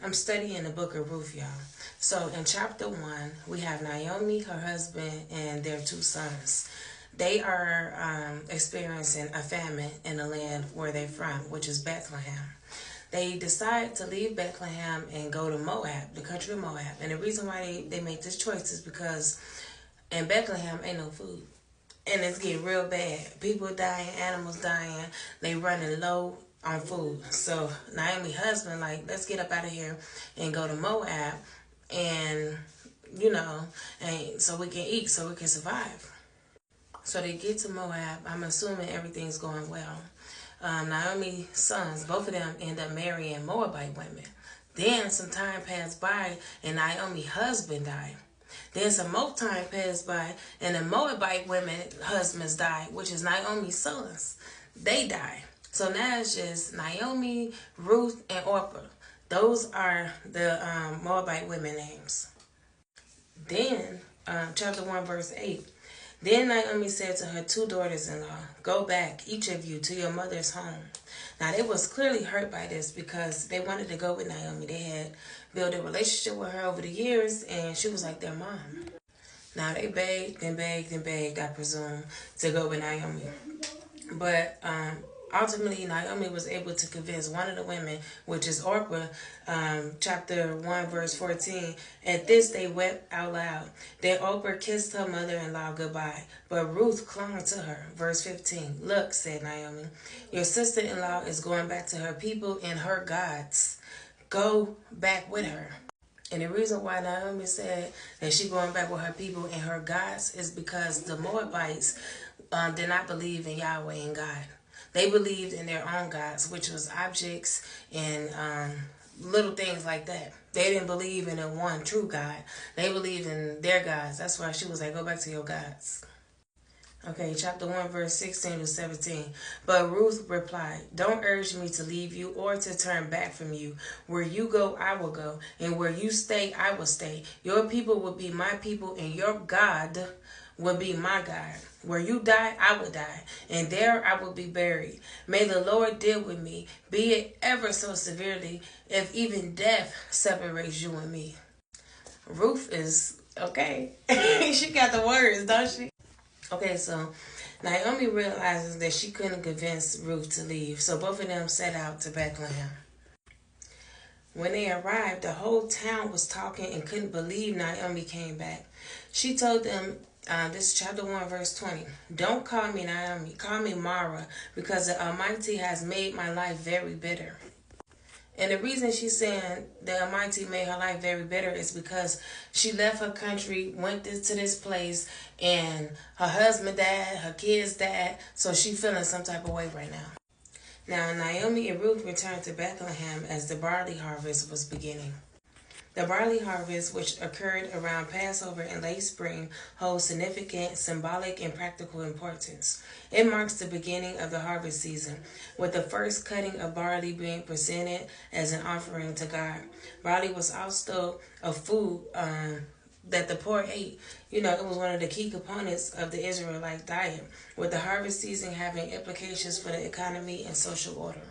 I'm studying the book of Ruth, y'all. So in chapter 1, we have Naomi, her husband, and their 2 sons. They are experiencing a famine in the land where they're from, which is Bethlehem. They decide to leave Bethlehem and go to Moab, the country of Moab. And the reason why they make this choice is because in Bethlehem ain't no food. And it's getting real bad. People dying, animals dying. They running low on food. So Naomi's husband, like, let's get up out of here and go to Moab, and and so we can eat, so we can survive. So they get to Moab. I'm assuming everything's going well. Naomi's sons, both of them end up marrying Moabite women. Then some time passed by and Naomi's husband died. Then some more time passed by and the Moabite women husbands died, which is Naomi's sons. They die. So now it's just Naomi, Ruth, and Orpah. Those are the Moabite women names. Then, chapter 1, verse 8. Then Naomi said to her 2 daughters-in-law, "Go back, each of you, to your mother's home." Now, they was clearly hurt by this because they wanted to go with Naomi. They had built a relationship with her over the years, and she was like their mom. Now, they begged and begged and begged, I presume, to go with Naomi. But ultimately, Naomi was able to convince one of the women, which is Orpah, chapter 1, verse 14. At this, they wept out loud. Then Orpah kissed her mother-in-law goodbye, but Ruth clung to her. Verse 15. "Look," said Naomi, "your sister-in-law is going back to her people and her gods. Go back with her." And the reason why Naomi said that she's going back with her people and her gods is because the Moabites did not believe in Yahweh and God. They believed in their own gods, which was objects and little things like that. They didn't believe in the one true God. They believed in their gods. That's why she was like, go back to your gods. Okay, chapter 1, verse 16 to 17. But Ruth replied, "Don't urge me to leave you or to turn back from you. Where you go, I will go, and where you stay, I will stay. Your people will be my people, and your God will be my God. Where you die, I will die, and there I will be buried. May the Lord deal with me, be it ever so severely, if even death separates you and me." Ruth is, okay. She got the words, don't she? Okay, so Naomi realizes that she couldn't convince Ruth to leave, so both of them set out to Bethlehem. When they arrived, the whole town was talking and couldn't believe Naomi came back. She told them, this is chapter 1, verse 20, "Don't call me Naomi, call me Mara, because the Almighty has made my life very bitter." And the reason she's saying the Almighty made her life very bitter is because she left her country, went to this place, and her husband died, her kids died, so she's feeling some type of way right now. Now, Naomi and Ruth returned to Bethlehem as the barley harvest was beginning. The barley harvest, which occurred around Passover in late spring, holds significant symbolic and practical importance. It marks the beginning of the harvest season, with the first cutting of barley being presented as an offering to God. Barley was also a food that the poor ate. It was one of the key components of the Israelite diet, with the harvest season having implications for the economy and social order.